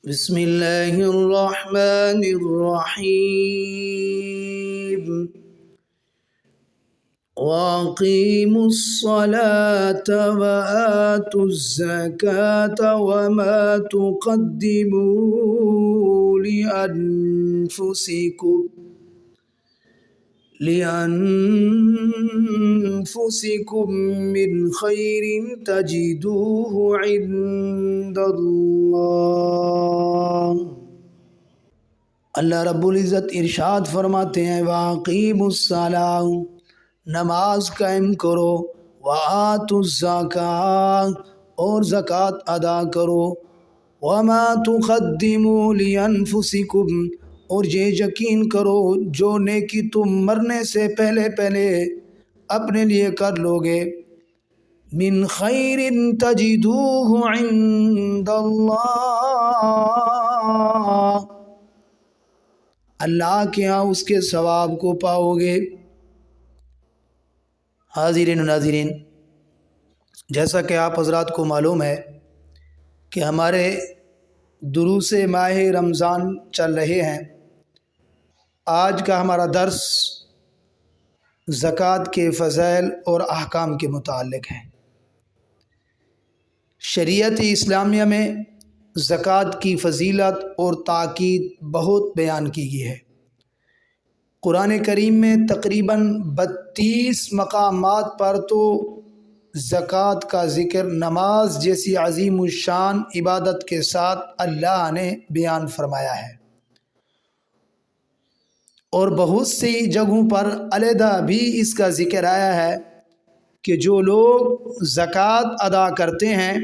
بسم اللہ الرحمن الرحیم وَأَقِيمُوا الصَّلَاةَ وَآتُوا الزَّكَاةَ وَمَا تُقَدِّمُوا لِأَنفُسِكُم مِّنْ خَيْرٍ تَجِدُوهُ عِندَ اللَّهِ۔ اللہ رب العزت ارشاد فرماتے ہیں وَأَقِيمُوا الصَّلَاةَ، نماز قائم کرو، وَآتُوا الزَّكَاةَ، اور زکوٰۃ ادا کرو، وَمَا تُقَدِّمُوا لِأَنفُسِكُمْ، اور یہ یقین کرو جو نیکی تم مرنے سے پہلے پہلے اپنے لیے کر لو گے، من خیر تجدوہ عند اللہ، اللہ کے ہاں اس کے ثواب کو پاؤ گے۔ حاضرین و ناظرین، جیسا کہ آپ حضرات کو معلوم ہے کہ ہمارے دروس ماہ رمضان چل رہے ہیں۔ آج کا ہمارا درس زکوٰۃ کے فضائل اور احکام کے متعلق ہے۔ شریعت اسلامیہ میں زکوٰۃ کی فضیلت اور تاکید بہت بیان کی گئی ہے۔ قرآن کریم میں تقریباً 32 مقامات پر تو زکوٰۃ کا ذکر نماز جیسی عظیم الشان عبادت کے ساتھ اللہ نے بیان فرمایا ہے، اور بہت سی جگہوں پر علیحدہ بھی اس کا ذکر آیا ہے کہ جو لوگ زکوٰۃ ادا کرتے ہیں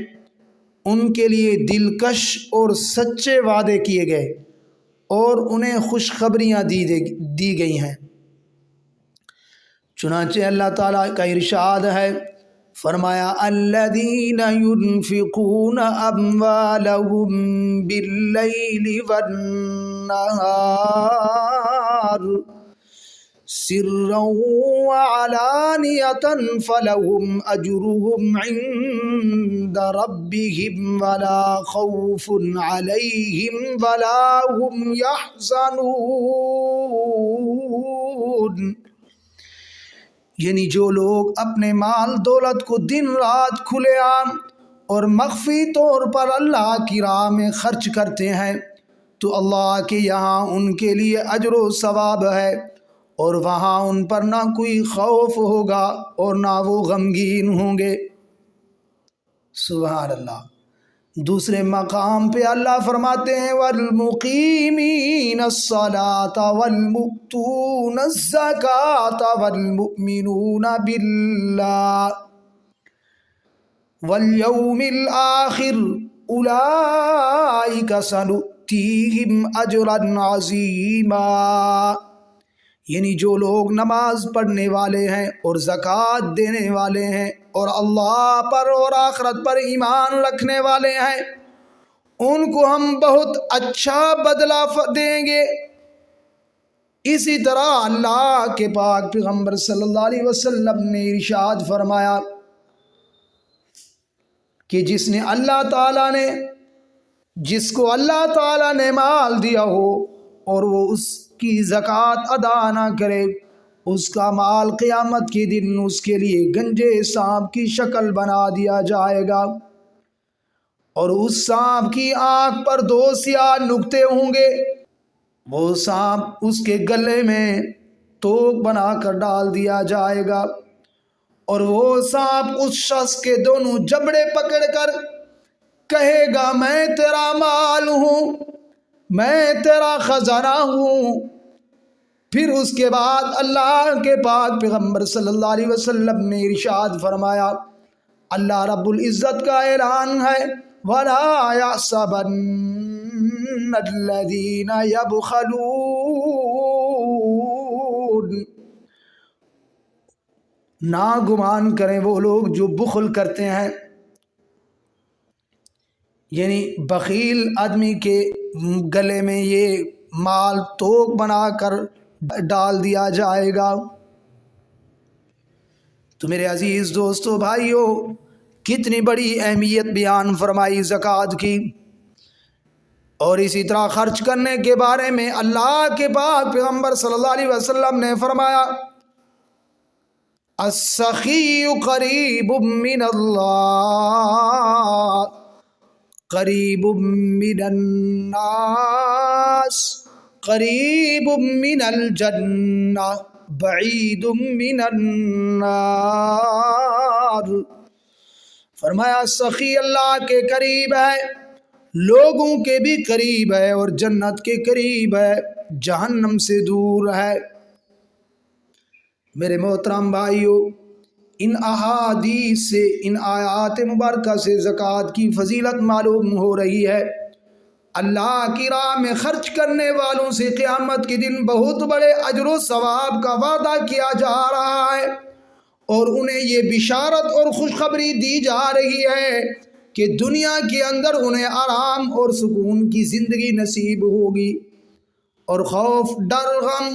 ان کے لیے دلکش اور سچے وعدے کیے گئے اور انہیں خوشخبریاں دی گئی ہیں۔ چنانچہ اللہ تعالیٰ کا ارشاد ہے، فرمایا الذین ينفقون اموالهم باللیل والنہار سرا وعلانیۃ فلہم اجرهم عند ربهم ولا خوف علیہم ولا هم يحزنون، یعنی جو لوگ اپنے مال دولت کو دن رات کھلے عام اور مخفی طور پر اللہ کی راہ میں خرچ کرتے ہیں تو اللہ کے یہاں ان کے لیے اجر و ثواب ہے، اور وہاں ان پر نہ کوئی خوف ہوگا اور نہ وہ غمگین ہوں گے۔ سبحان اللہ۔ دوسرے مقام پہ اللہ فرماتے ہیں والمقیمین الصلاۃ والمؤتون الزکاۃ والمؤمنون باللہ والیوم الآخر اولئک سنؤتیہم اجرا عظیما، یعنی جو لوگ نماز پڑھنے والے ہیں اور زکوٰۃ دینے والے ہیں اور اللہ پر اور آخرت پر ایمان رکھنے والے ہیں ان کو ہم بہت اچھا بدلہ دیں گے۔ اسی طرح اللہ کے پاک پیغمبر صلی اللہ علیہ وسلم نے ارشاد فرمایا کہ جس کو اللہ تعالیٰ نے مال دیا ہو اور وہ اس کی زکوٰۃ ادا نہ کرے، اس کا مال قیامت کے دن اس کے لیے گنجے سانپ کی شکل بنا دیا جائے گا، اور اس سانپ کی آنکھ پر 2 سیاہ نقطے ہوں گے، وہ سانپ اس کے گلے میں توک بنا کر ڈال دیا جائے گا، اور وہ سانپ اس شخص کے دونوں جبڑے پکڑ کر کہے گا میں تیرا مال ہوں، میں تیرا خزانہ ہوں۔ پھر اس کے بعد اللہ کے پاک پیغمبر صلی اللہ علیہ وسلم نے ارشاد فرمایا، اللہ رب العزت کا اعلان ہے وَلَا يَحْسَبَنَّ الَّذِينَ يَبْخَلُونَ، نہ گمان کریں وہ لوگ جو بخل کرتے ہیں، یعنی بخیل آدمی کے گلے میں یہ مال توک بنا کر ڈال دیا جائے گا۔ تو میرے عزیز دوستو بھائیو، کتنی بڑی اہمیت بیان فرمائی زکوٰۃ کی۔ اور اسی طرح خرچ کرنے کے بارے میں اللہ کے پاک پیغمبر صلی اللہ علیہ وسلم نے فرمایا السخی قریب من اللہ قریب من الناس قریب من الجنہ بعید من النار۔ فرمایا سخی اللہ کے قریب ہے، لوگوں کے بھی قریب ہے اور جنت کے قریب ہے، جہنم سے دور ہے۔ میرے محترم بھائیو، ان احادیث سے، ان آیات مبارکہ سے زکوٰۃ کی فضیلت معلوم ہو رہی ہے۔ اللہ کی راہ میں خرچ کرنے والوں سے قیامت کے دن بہت بڑے اجر و ثواب کا وعدہ کیا جا رہا ہے، اور انہیں یہ بشارت اور خوشخبری دی جا رہی ہے کہ دنیا کے اندر انہیں آرام اور سکون کی زندگی نصیب ہوگی، اور خوف، ڈر، غم،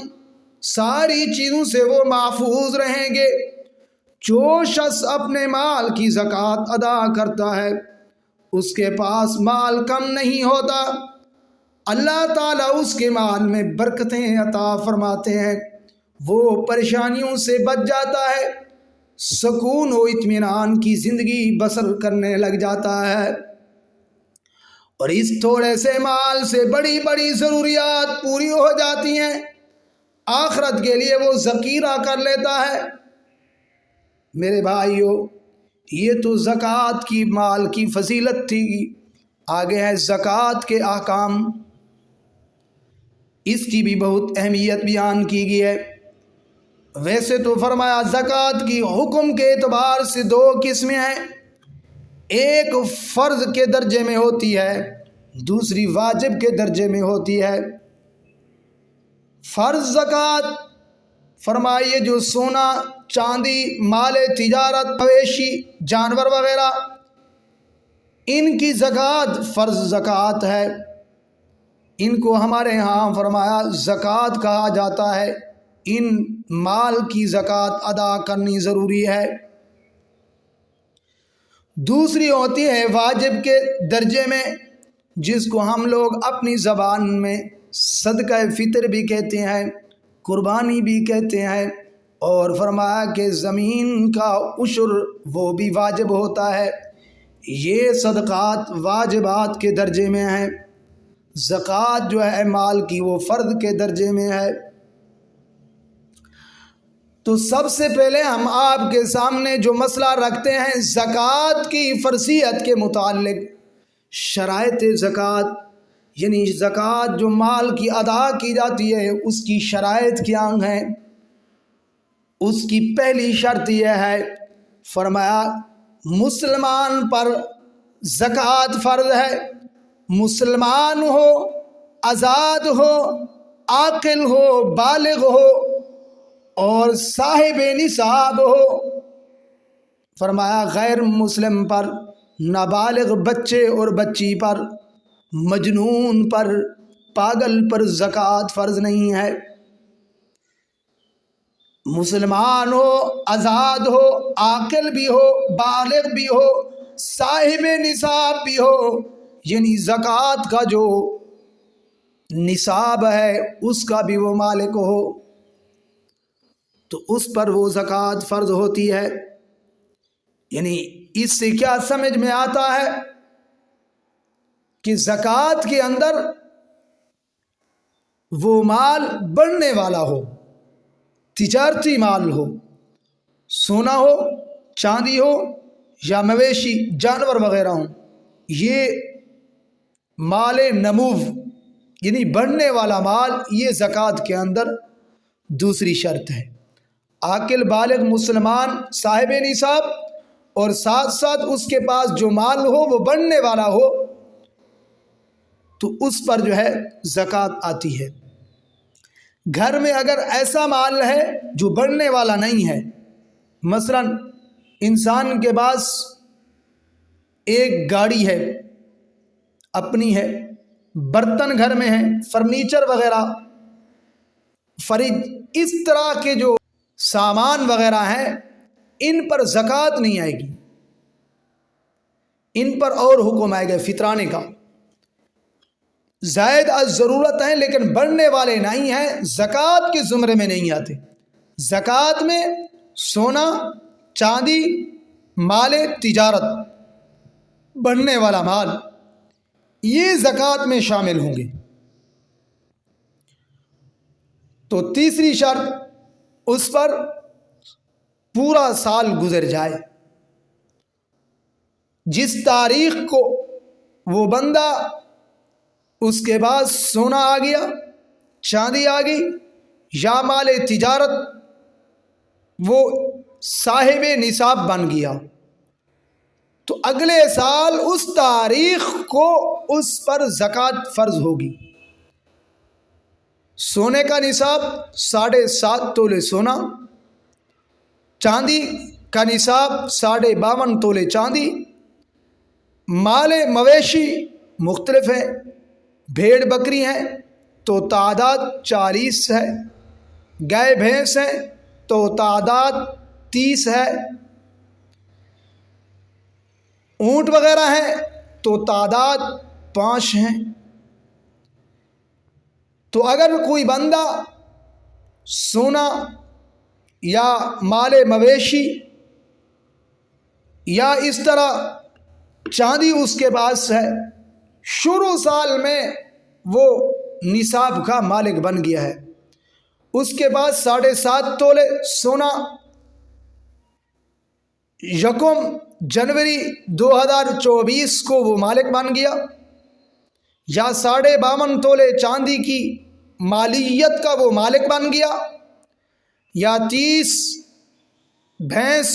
ساری چیزوں سے وہ محفوظ رہیں گے۔ جو شخص اپنے مال کی زکوٰۃ ادا کرتا ہے اس کے پاس مال کم نہیں ہوتا، اللہ تعالیٰ اس کے مال میں برکتیں عطا فرماتے ہیں، وہ پریشانیوں سے بچ جاتا ہے، سکون و اطمینان کی زندگی بسر کرنے لگ جاتا ہے، اور اس تھوڑے سے مال سے بڑی بڑی ضروریات پوری ہو جاتی ہیں، آخرت کے لیے وہ ذخیرہ کر لیتا ہے۔ میرے بھائیو، یہ تو زکوٰۃ کی مال کی فضیلت تھی، آگے ہے زکوٰۃ کے احکام، اس کی بھی بہت اہمیت بیان کی گئی ہے۔ ویسے تو فرمایا زکوٰۃ کی حکم کے اعتبار سے دو قسمیں ہیں، ایک فرض کے درجے میں ہوتی ہے، دوسری واجب کے درجے میں ہوتی ہے۔ فرض زکوٰۃ فرمائیے جو سونا، چاندی، مال تجارت، مویشی، جانور وغیرہ، ان کی زکوٰۃ فرض زکوٰۃ ہے، ان کو ہمارے ہاں فرمایا زکوٰۃ کہا جاتا ہے، ان مال کی زکوٰۃ ادا کرنی ضروری ہے۔ دوسری ہوتی ہے واجب کے درجے میں، جس کو ہم لوگ اپنی زبان میں صدقہ فطر بھی کہتے ہیں، قربانی بھی کہتے ہیں، اور فرمایا کہ زمین کا عشر وہ بھی واجب ہوتا ہے۔ یہ صدقات واجبات کے درجے میں ہیں، زکوٰۃ جو ہے مال کی وہ فرض کے درجے میں ہے۔ تو سب سے پہلے ہم آپ کے سامنے جو مسئلہ رکھتے ہیں زکوٰۃ کی فرضیت کے متعلق، شرائط زکوٰۃ، یعنی زکوٰۃ جو مال کی ادا کی جاتی ہے اس کی شرائط کیا ہیں۔ اس کی پہلی شرط یہ ہے، فرمایا مسلمان پر زکوٰۃ فرض ہے، مسلمان ہو، آزاد ہو، عاقل ہو، بالغ ہو اور صاحب نصاب ہو۔ فرمایا غیر مسلم پر، نابالغ بچے اور بچی پر، مجنون پر، پاگل پر زکوٰۃ فرض نہیں ہے۔ مسلمان ہو، آزاد ہو، عاقل بھی ہو، بالغ بھی ہو، صاحب نصاب بھی ہو، یعنی زکوٰۃ کا جو نصاب ہے اس کا بھی وہ مالک ہو، تو اس پر وہ زکوٰۃ فرض ہوتی ہے۔ یعنی اس سے کیا سمجھ میں آتا ہے کہ زکوٰۃ کے اندر وہ مال بڑھنے والا ہو، تجارتی مال ہو، سونا ہو، چاندی ہو یا مویشی جانور وغیرہ ہوں، یہ مال نمو یعنی بڑھنے والا مال، یہ زکوٰۃ کے اندر دوسری شرط ہے۔ عاقل بالغ مسلمان صاحب نصاب، اور ساتھ ساتھ اس کے پاس جو مال ہو وہ بڑھنے والا ہو، تو اس پر جو ہے زکوٰۃ آتی ہے۔ گھر میں اگر ایسا مال ہے جو بڑھنے والا نہیں ہے، مثلا انسان کے پاس ایک گاڑی ہے، اپنی ہے، برتن گھر میں ہیں، فرنیچر وغیرہ، فریج، اس طرح کے جو سامان وغیرہ ہیں، ان پر زکوٰۃ نہیں آئے گی، ان پر اور حکم آئے گا فطرانے کا۔ زائد از ضرورت ہیں لیکن بڑھنے والے نہیں ہیں، زکوٰۃ کے زمرے میں نہیں آتے۔ زکوٰۃ میں سونا، چاندی، مال تجارت، بڑھنے والا مال، یہ زکوٰۃ میں شامل ہوں گے۔ تو تیسری شرط، اس پر پورا سال گزر جائے۔ جس تاریخ کو وہ بندہ اس کے بعد سونا آ گیا، چاندی آ گئی یا مال تجارت وہ صاحب نصاب بن گیا، تو اگلے سال اس تاریخ کو اس پر زکوٰۃ فرض ہوگی۔ سونے کا نصاب 7.5 تولے سونا، چاندی کا نصاب 52.5 تولے چاندی، مال مویشی مختلف ہے، بھیڑ بکری ہیں تو تعداد 40 ہے، گائے بھینس ہیں تو تعداد 30 ہے، اونٹ وغیرہ ہیں تو تعداد 5 ہیں۔ تو اگر کوئی بندہ سونا یا مال مویشی یا اس طرح چاندی اس کے پاس ہے، شروع سال میں وہ نصاب کا مالک بن گیا ہے، اس کے بعد 7.5 تولے سونا 1 جنوری 2024 کو وہ مالک بن گیا، یا 52.5 تولے چاندی کی مالیت کا وہ مالک بن گیا، یا 30 بھینس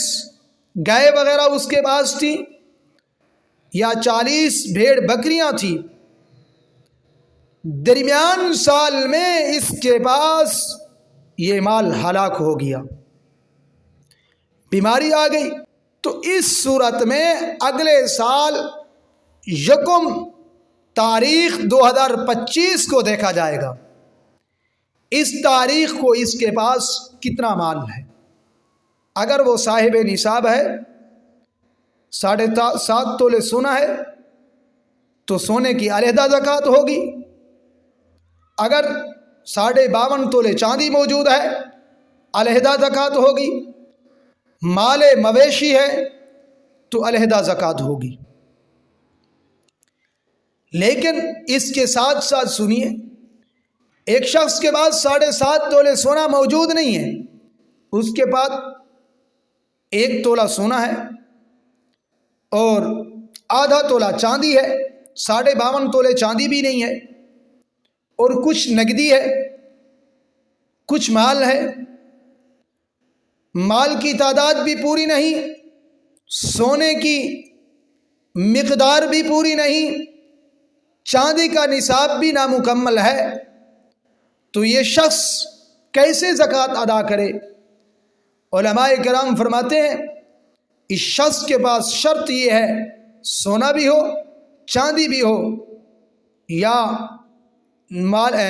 گائے وغیرہ اس کے پاس تھی، یا 40 بھیڑ بکریاں تھی، درمیان سال میں اس کے پاس یہ مال ہلاک ہو گیا، بیماری آ گئی، تو اس صورت میں اگلے سال 1 تاریخ 2025 کو دیکھا جائے گا اس تاریخ کو اس کے پاس کتنا مال ہے۔ اگر وہ صاحب نصاب ہے، 7.5 تولے سونا ہے تو سونے کی علیحدہ زکوٰۃ ہوگی، اگر 52.5 تولے چاندی موجود ہے علیحدہ زکوٰۃ ہوگی، مال مویشی ہے تو علیحدہ زکوٰۃ ہوگی۔ لیکن اس کے ساتھ ساتھ سنیے، ایک شخص کے پاس 7.5 تولے سونا موجود نہیں ہے، اس کے پاس 1 تولہ سونا ہے اور آدھا تولہ چاندی ہے، 52.5 تولے چاندی بھی نہیں ہے، اور کچھ نقدی ہے، کچھ مال ہے، مال کی تعداد بھی پوری نہیں، سونے کی مقدار بھی پوری نہیں، چاندی کا نصاب بھی نامکمل ہے، تو یہ شخص کیسے زکوٰۃ ادا کرے؟ علماء کرام فرماتے ہیں اس شخص کے پاس شرط یہ ہے سونا بھی ہو، چاندی بھی ہو، یا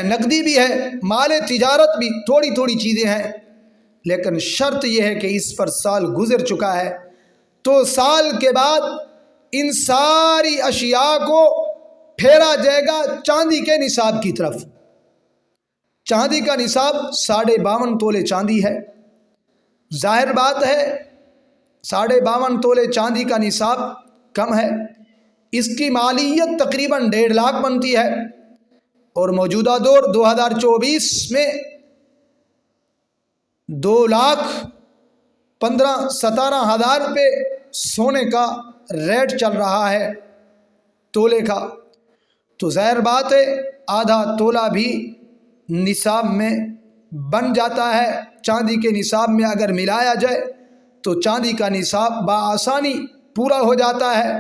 نقدی بھی ہے، مال تجارت بھی، تھوڑی تھوڑی چیزیں ہیں، لیکن شرط یہ ہے کہ اس پر سال گزر چکا ہے، تو سال کے بعد ان ساری اشیاء کو پھیرا جائے گا چاندی کے نصاب کی طرف۔ چاندی کا نصاب 52.5 تولے چاندی ہے، ظاہر بات ہے 52.5 تولے چاندی کا نصاب کم ہے، اس کی مالیت تقریباً 1.5 لاکھ بنتی ہے، اور موجودہ دور 2024 میں 2,15,17,000 روپے سونے کا ریٹ چل رہا ہے تولے کا، تو ظاہر بات ہے آدھا تولہ بھی نصاب میں بن جاتا ہے۔ چاندی کے نصاب میں اگر ملایا جائے تو چاندی کا نصاب بآسانی پورا ہو جاتا ہے،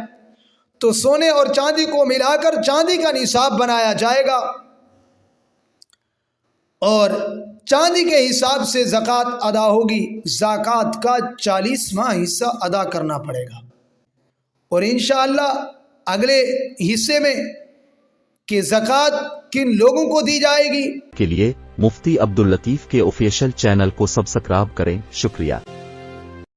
تو سونے اور چاندی کو ملا کر چاندی کا نصاب بنایا جائے گا، اور چاندی کے حساب سے زکوٰۃ ادا ہوگی، زکوٰۃ کا 40واں حصہ ادا کرنا پڑے گا۔ اور انشاءاللہ اگلے حصے میں کہ زکوٰۃ کن لوگوں کو دی جائے گی کے لیے مفتی عبداللطیف کے آفیشل چینل کو سبسکرائب کریں۔ شکریہ۔